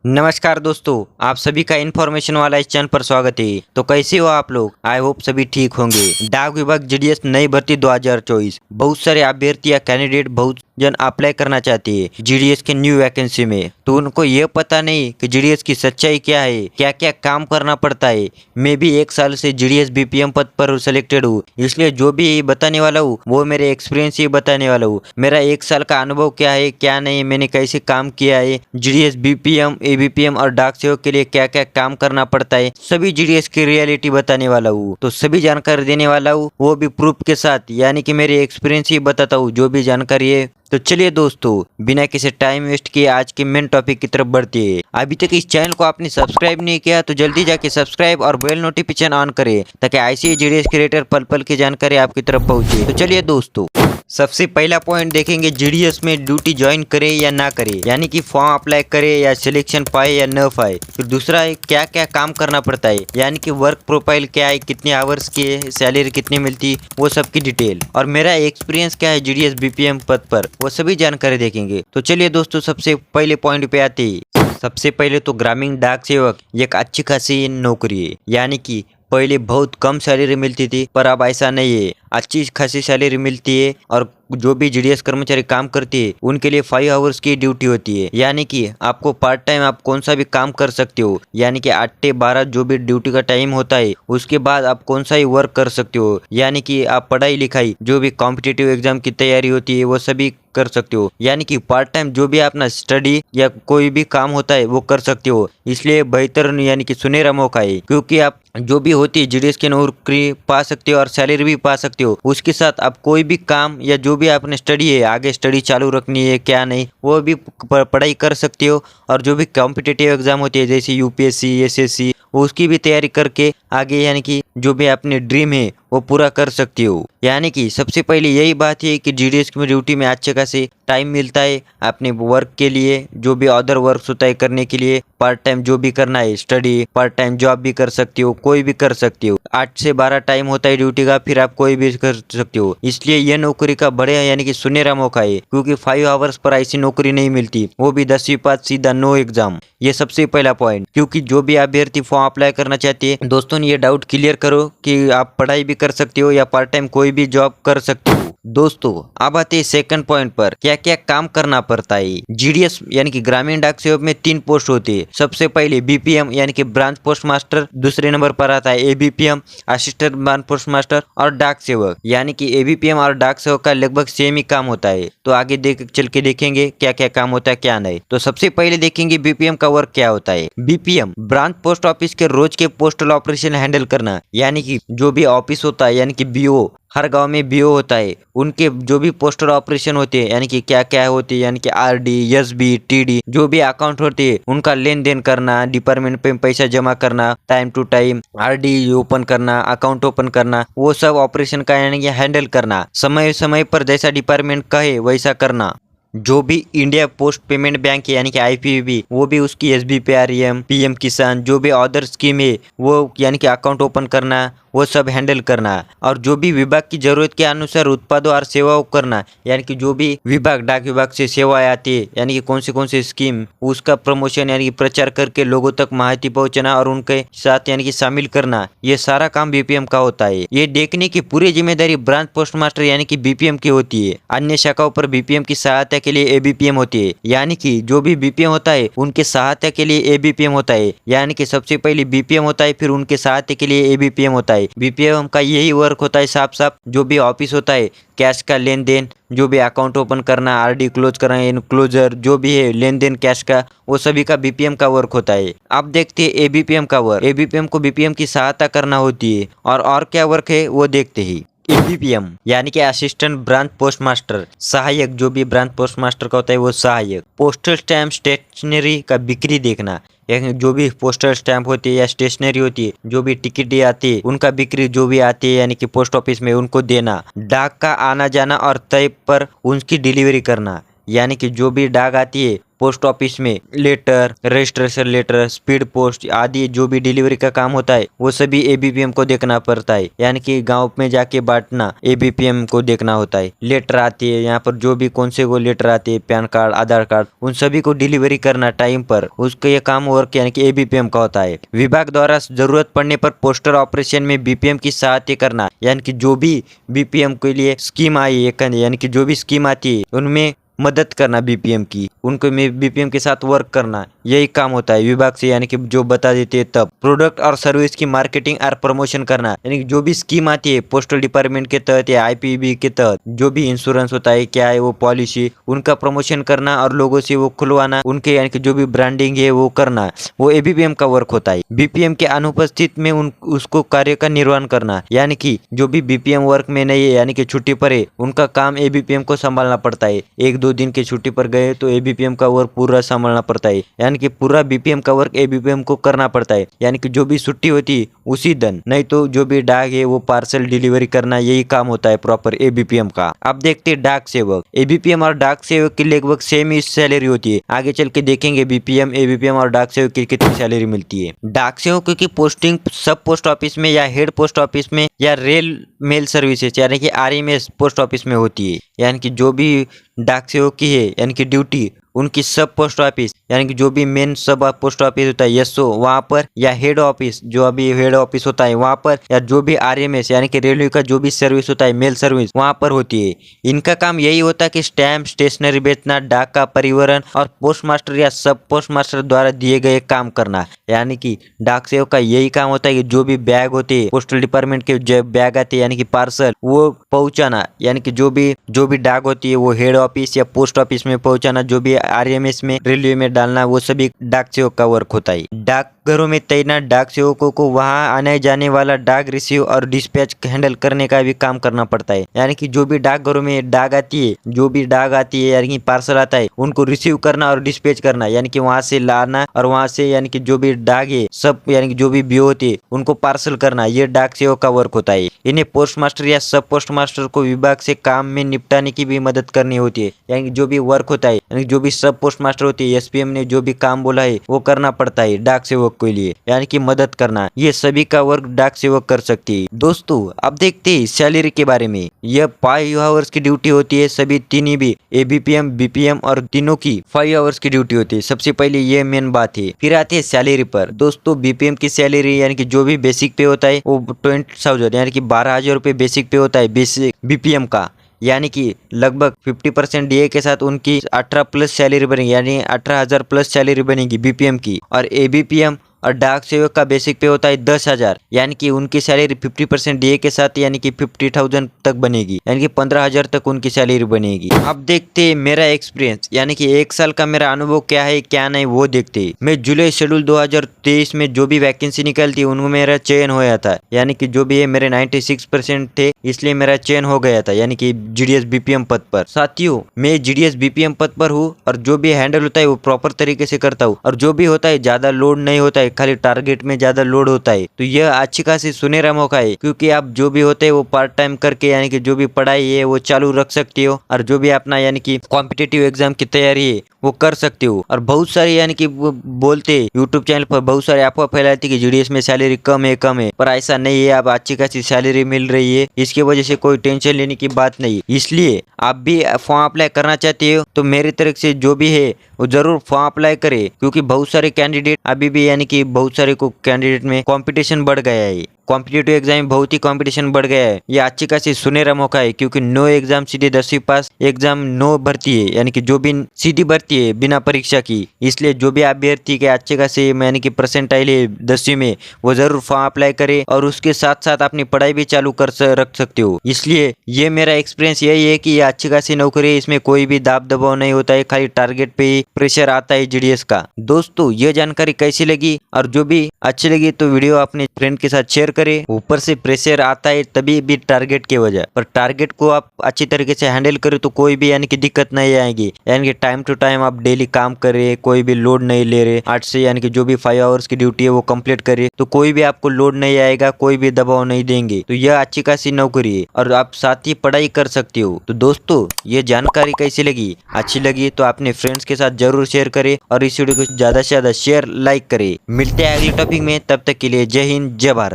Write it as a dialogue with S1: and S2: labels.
S1: नमस्कार दोस्तों, आप सभी का इन्फॉर्मेशन वाला इस चैनल पर स्वागत है। तो कैसे हो आप लोग? आई होप सभी ठीक होंगे। डाक विभाग जीडीएस नई भर्ती 2024। बहुत सारे अभ्यर्थी या कैंडिडेट बहुत जन अप्लाई करना चाहते हैं जीडीएस के न्यू वैकेंसी में। तो उनको ये पता नहीं कि जीडीएस की सच्चाई क्या है, क्या क्या काम करना पड़ता है। मैं भी 1 साल से जीडीएस बीपीएम पद पर सिलेक्टेड हूँ, इसलिए जो भी बताने वाला हूँ वो मेरे एक्सपीरियंस ही बताने वाला हूँ। मेरा 1 साल का अनुभव क्या है क्या नहीं, मैंने कैसे काम किया है, जीडीएस बीपीएम एबीपीएम और डाक सेवक के लिए क्या क्या काम करना पड़ता है, सभी जीडीएस की रियलिटी बताने वाला हूँ। तो सभी जानकारी देने वाला हूँ, वो भी प्रूफ के साथ, यानी कि मेरे एक्सपीरियंस ही बताता हूँ जो भी जानकारी है। तो चलिए दोस्तों, बिना किसी टाइम वेस्ट किए आज के मेन टॉपिक की तरफ बढ़ते हैं। अभी तक इस चैनल को आपने सब्सक्राइब नहीं किया तो जल्दी जाके सब्सक्राइब और बेल नोटिफिकेशन ऑन करें, ताकि ऐसी जीडीएस क्रिएटर पल पल की जानकारी आपकी तरफ पहुंचे। तो चलिए दोस्तों, सबसे पहला पॉइंट देखेंगे, जीडीएस में ड्यूटी ज्वाइन करे या ना करे, यानी कि फॉर्म अप्लाई करे या सिलेक्शन पाए या न पाए। फिर दूसरा है क्या क्या काम करना पड़ता है, यानी कि वर्क प्रोफाइल क्या है, कितने आवर्स की है, सैलरी कितनी मिलती, वो सब की डिटेल, और मेरा एक्सपीरियंस क्या है जीडीएस बीपीएम पद पर, वो सभी जानकारी देखेंगे। तो चलिए दोस्तों, सबसे पहले पॉइंट पे आते हैं। सबसे पहले तो ग्रामीण डाक सेवक एक अच्छी खासी नौकरी है, यानी कि पहले बहुत कम सैलरी मिलती थी, पर अब ऐसा नहीं है, अच्छी खासी सैलरी मिलती है। और जो भी जीडीएस कर्मचारी काम करते हैं उनके लिए 5 आवर्स की ड्यूटी होती है, यानी कि आपको पार्ट टाइम आप कौन सा भी काम कर सकते हो, यानी कि 8 से 12 जो भी ड्यूटी का टाइम होता है उसके बाद आप कौन सा ही वर्क कर सकते हो, यानी कि आप पढ़ाई लिखाई जो भी कॉम्पिटिटिव एग्जाम की तैयारी होती है वो सभी कर सकते हो, यानी कि पार्ट टाइम जो भी अपना स्टडी या कोई भी काम होता है वो कर सकते हो। इसलिए बेहतर यानी कि सुनहरा मौका है, क्योंकि आप जो भी होती है जीडीएस की नौकरी पा सकते हो और सैलरी भी पा सकते हो। उसके साथ आप कोई भी काम या जो भी आपने स्टडी है, आगे स्टडी चालू रखनी है क्या नहीं, वो भी पढ़ाई कर सकते हो। और जो भी कॉम्पिटिटिव एग्जाम होती है जैसे यूपीएससी एसएससी, उसकी भी तैयारी करके आगे यानी कि जो भी अपने ड्रीम है वो पूरा कर सकते हो। यानी कि सबसे पहले यही बात है कि जीडीएस की ड्यूटी में अच्छे खासे टाइम मिलता है अपने वर्क के लिए, जो भी अदर वर्क होता है करने के लिए। पार्ट टाइम जो भी करना है स्टडी, पार्ट टाइम जॉब भी कर सकते हो, कोई भी कर सकते हो। 8 से 12 टाइम होता है ड्यूटी का, फिर आप कोई भी कर सकते हो। इसलिए यह नौकरी का बड़े यानी कि सुनहरा मौका है, क्योंकि 5 आवर्स पर ऐसी नौकरी नहीं मिलती, वो भी 10वीं पास सीधा नो एग्जाम। ये सबसे पहला पॉइंट, क्योंकि जो भी अभ्यर्थी फॉर्म अप्लाई करना चाहते हैं दोस्तों, ये डाउट क्लियर करो कि आप पढ़ाई भी कर सकते हो या पार्ट टाइम कोई भी जॉब कर सकते हो। दोस्तों अब आते हैं सेकंड पॉइंट पर, क्या क्या काम करना पड़ता है। जीडीएस यानी कि ग्रामीण डाक सेवक में 3 पोस्ट होती है। सबसे पहले बीपीएम यानी कि ब्रांच पोस्ट मास्टर, दूसरे नंबर पर आता है ABPM assistant branch post master, और डाक सेवक, यानी कि एबीपीएम और डाक सेवक का लगभग सेम ही काम होता है। तो आगे चल के देखेंगे क्या क्या काम होता है क्या नहीं। तो सबसे पहले देखेंगे बीपीएम का वर्क क्या होता है। बीपीएम ब्रांच पोस्ट ऑफिस के रोज के पोस्टल ऑपरेशन हैंडल करना, यानी कि जो भी ऑफिस होता है, यानी कि बीओ, हर गांव में बीओ होता है, उनके जो भी पोस्टल ऑपरेशन होते हैं, यानी कि क्या क्या होती है, यानी कि आरडी एसबी टीडी जो भी अकाउंट होते हैं उनका लेन देन करना, डिपार्टमेंट पे पैसा जमा करना, time to time RD open करना, अकाउंट ओपन करना, वो सब ऑपरेशन का यानी कि हैंडल करना, समय समय पर जैसा डिपार्टमेंट कहे वैसा करना। जो भी इंडिया पोस्ट पेमेंट बैंक है यानी कि आईपीपीबी, वो भी उसकी एसबीपीआरएम पीएम किसान जो भी अदर स्कीम है वो यानी कि अकाउंट ओपन करना, वो सब हैंडल करना। और जो भी विभाग की जरूरत के अनुसार उत्पादों और सेवाओं करना, यानी कि जो भी विभाग डाक विभाग से सेवाएं आती है, यानी कि कौन से स्कीम, उसका प्रमोशन यानी कि प्रचार करके लोगों तक माहिती पहुंचाना और उनके साथ यानी कि शामिल करना, ये सारा काम बीपीएम का होता है। ये देखने की पूरी जिम्मेदारी ब्रांच पोस्ट मास्टर यानी कि बीपीएम की होती है। अन्य शाखाओं पर बीपीएम की सहायता के लिए एबीपीएम होती है, यानी कि जो भी बीपीएम होता है उनके सहायता के लिए एबीपीएम होता है, यानी कि सबसे पहले बीपीएम होता है फिर उनके सहायता के लिए एबीपीएम होता है। बीपीएम का यही वर्क होता है साफ साफ, जो भी ऑफिस होता है कैश का लेन देन, जो भी अकाउंट ओपन करना, आरडी क्लोज करना, इनक्लोजर जो भी है लेन देन कैश का, वो सभी का बीपीएम का वर्क होता है। अब देखते हैं एबीपीएम का वर्क। एबीपीएम को बीपीएम की सहायता करना होती है, और क्या वर्क है वो देखते ही। एबीपीएम यानी कि असिस्टेंट ब्रांच पोस्ट मास्टर, सहायक, जो भी ब्रांच पोस्ट मास्टर का होता है वो सहायक। पोस्टल स्टैम्प स्टेशनरी का बिक्री देखना, जो भी पोस्टल स्टैम्प होती है या स्टेशनरी होती है, जो भी टिकट आती है उनका बिक्री जो भी आती है यानी कि पोस्ट ऑफिस में उनको देना। डाक का आना जाना और तय पर उनकी डिलीवरी करना, यानी कि जो भी डाक आती है पोस्ट ऑफिस में, letter, registration letter, speed post आदि जो भी डिलीवरी का काम होता है वो सभी एबीपीएम को देखना पड़ता है। यानी कि गांव में जाके बांटना एबीपीएम को देखना होता है। लेटर आती है, यहाँ पर जो भी कौन से को लेटर आती है, पैन कार्ड, आधार कार्ड, उन सभी को डिलीवरी करना टाइम पर, उसका ये काम वर्क यानी कि एबीपीएम का होता है। विभाग द्वारा जरूरत पड़ने पर पोस्टल ऑपरेशन में बीपीएम की सहायता करना, यानी कि जो भी बीपीएम के लिए स्कीम आई है, यानी कि जो भी स्कीम आती है उनमें मदद करना बीपीएम की, उनको में बीपीएम के साथ वर्क करना, यही काम होता है विभाग से। यानी कि जो बता देते हैं तब प्रोडक्ट और सर्विस की मार्केटिंग और प्रमोशन करना, यानी कि जो भी स्कीम आती है पोस्टल डिपार्टमेंट के तहत या आईपीबी के तहत, जो भी इंश्योरेंस होता है, क्या है वो पॉलिसी, उनका प्रमोशन करना और लोगों से वो खुलवाना, उनके यानी कि जो भी ब्रांडिंग है वो करना, वो एबीपीएम का वर्क होता है। बीपीएम के अनुपस्थित में उसको कार्य का निर्वहन करना, यानी कि जो भी बीपीएम वर्क में नहीं है यानी कि छुट्टी पर है, उनका काम एबीपीएम को संभालना पड़ता है। 1-2 दिन की छुट्टी पर गए तो एबीपीएम का वर्क पूरा संभालना पड़ता है, यानी कि पूरा बीपीएम का वर्क एबीपीएम को करना पड़ता है। यानी कि जो भी छुट्टी होती है उसी दिन, नहीं तो जो भी डाक है वो पार्सल डिलीवरी करना, यही काम होता है प्रॉपर एबीपीएम का। अब देखते हैं डाक सेवक। एबीपीएम और डाक सेवक की लगभग सेम ही सैलरी होती है। आगे चल के देखेंगे बीपीएम, एबीपीएम और डाक सेवक की कितनी सैलरी मिलती है। डाक सेवक की पोस्टिंग सब पोस्ट ऑफिस में या हेड पोस्ट ऑफिस में या रेल मेल सर्विसेज यानी कि आरएमएस पोस्ट ऑफिस में होती है। यानी कि जो भी डाक सेवक की है यानी कि ड्यूटी उनकी सब पोस्ट ऑफिस यानी कि जो भी मेन सब पोस्ट ऑफिस होता है एसओ वहाँ पर, या हेड ऑफिस जो अभी हेड ऑफिस होता है वहाँ पर, या जो भी आरएमएस यानी कि रेलवे का जो भी सर्विस होता है मेल सर्विस वहाँ पर होती है। इनका काम यही होता है कि स्टैम्प स्टेशनरी बेचना, डाक का परिवहन और पोस्ट मास्टर या सब पोस्ट मास्टर द्वारा दिए गए काम करना। यानी कि डाक सेवक का यही काम होता है कि जो भी बैग होते हैं पोस्टल डिपार्टमेंट के जो बैग आते हैं यानी कि पार्सल वो पहुंचाना, यानी कि जो भी डाक होती है वो हेड ऑफिस या पोस्ट ऑफिस में पहुंचाना, जो भी आरएमएस में रेलवे में डालना, वो सभी डाक सेवक का वर्क होता है। डाकघरों में तैनात डाक सेवकों को वहां आने जाने वाला डाक रिसीव और डिस्पैच हैंडल करने का भी काम करना पड़ता है। यानी कि जो भी डाकघरों में डाक आती है, जो भी डाक आती है यानी कि पार्सल आता है, उनको रिसीव करना और डिस्पैच करना, यानी कि वहां से लाना और वहां से यानी कि जो भी डाक है सब यानी कि जो भी बीओ होती है उनको पार्सल करना, ये डाक सेवक का वर्क होता है। इन्हें पोस्ट मास्टर या सब पोस्ट मास्टर को विभाग से काम में निपटाने की भी मदद करनी होती है। यानी कि जो भी वर्क होता है यानी जो भी सब पोस्ट मास्टर होती है, एसपीएम ने जो भी काम बोला है वो करना पड़ता है डाक सेवक के लिए, यानी कि मदद करना, ये सभी का वर्क डाक सेवक कर सकती है। दोस्तों अब देखते हैं सैलरी के बारे में। यह 5 आवर्स की ड्यूटी होती है, सभी तीन भी एबीपीएम बीपीएम और तीनों की 5 आवर्स की ड्यूटी होती है। सबसे पहले ये मेन बात है। फिर आती है सैलरी पर। दोस्तों बीपीएम की सैलरी यानी कि जो भी बेसिक पे होता है वो 20,000 यानी कि 12,000 रुपये बेसिक पे होता है बेसिक बीपीएम का, यानी कि लगभग 50% डीए के साथ उनकी 18 प्लस सैलरी बनेगी, यानी 18,000 प्लस सैलरी बनेगी बीपीएम की। और एबीपीएम और डाक सेवक का बेसिक पे होता है 10,000, यानी कि उनकी सैलरी 50% डीए के साथ यानी कि 50,000 तक बनेगी, यानी कि 15,000 तक उनकी सैलरी बनेगी। अब देखते हैं मेरा एक्सपीरियंस, यानी कि 1 साल का मेरा अनुभव क्या है क्या नहीं वो देखते हैं। मैं जुलाई शेड्यूल 2023 में जो भी वैकेंसी निकलती उनमें मेरा चयन होया था, यानी कि जो भी है मेरे 96% थे, इसलिए मेरा चयन हो गया था, यानी कि जीडीएस बीपीएम पद पर। साथियों मैं जीडीएस बीपीएम पद पर हूँ और जो भी हैंडल होता है वो प्रॉपर तरीके से करता हूँ, और जो भी होता है ज्यादा लोड नहीं होता है, खाली टारगेट में ज्यादा लोड होता है। तो यह अच्छी खासी सुनहरा मौका है, क्योंकि आप जो भी होते हैं वो पार्ट टाइम करके यानी कि जो भी पढ़ाई है वो चालू रख सकते हो, और जो भी अपना यानी कि कॉम्पिटिटिव एग्जाम की तैयारी है वो कर सकते हो। और बहुत सारे यानी कि बोलते यूट्यूब चैनल पर बहुत सारे अफवाह फैलाती कि जीडीएस में सैलरी कम है, पर ऐसा नहीं है। आप अच्छी खासी सैलरी मिल रही है, इसकी वजह से कोई टेंशन लेने की बात नहीं। इसलिए आप भी फॉर्म अप्लाई करना चाहते हो तो मेरी तरफ से जो भी है वो जरूर फॉर्म अप्लाई करे, क्योंकि बहुत सारे कैंडिडेट अभी भी यानी कि बहुत सारे को कैंडिडेट में कंपटीशन बढ़ गया है। कॉम्पिटिटिव एग्जाम में बहुत ही कंपटीशन बढ़ गया है। ये अच्छी खासी सुनहरा मौका है, क्योंकि नो एग्जाम सीधे 10वीं पास एग्जाम नो भर्ती है, यानी कि जो भी सीधी भर्ती है बिना परीक्षा की। इसलिए जो भी अभ्यर्थी के अच्छे खासे यानी कि परसेंटाइल है 10वीं में, वो जरूर फॉर्म अप्लाई करे और उसके साथ साथ अपनी पढ़ाई भी चालू रख सकते हो। इसलिए ये मेरा एक्सपीरियंस यही है कि ये अच्छी खासी नौकरी है, इसमें कोई भी दाब दबाव नहीं होता है, खाली टारगेट पे ही प्रेशर आता है जीडीएस का। दोस्तों ये जानकारी कैसी लगी, और जो भी अच्छी लगी तो वीडियो अपने फ्रेंड के साथ शेयर करें। ऊपर से प्रेशर आता है तभी भी टारगेट की वजह, पर टारगेट को आप अच्छी तरीके से हैंडल करें तो कोई भी यानी कि दिक्कत नहीं आएगी। यानी कि टाइम टू टाइम आप डेली काम करें, कोई भी लोड नहीं ले रहे, 8 से यानी कि जो भी 5 आवर्स की ड्यूटी है वो कंप्लीट करिए तो कोई भी आपको लोड नहीं आएगा, कोई भी दबाव नहीं देंगे। तो यह अच्छी खासी नौकरी है और आप साथ ही पढ़ाई कर सकते हो। तो दोस्तों ये जानकारी कैसी लगी? अच्छी लगी तो अपने फ्रेंड्स के साथ जरूर शेयर करें और इस वीडियो को ज्यादा से ज्यादा शेयर लाइक करें। मिलते हैं अगले टॉपिक में, तब तक के लिए जय हिंद जय भारत।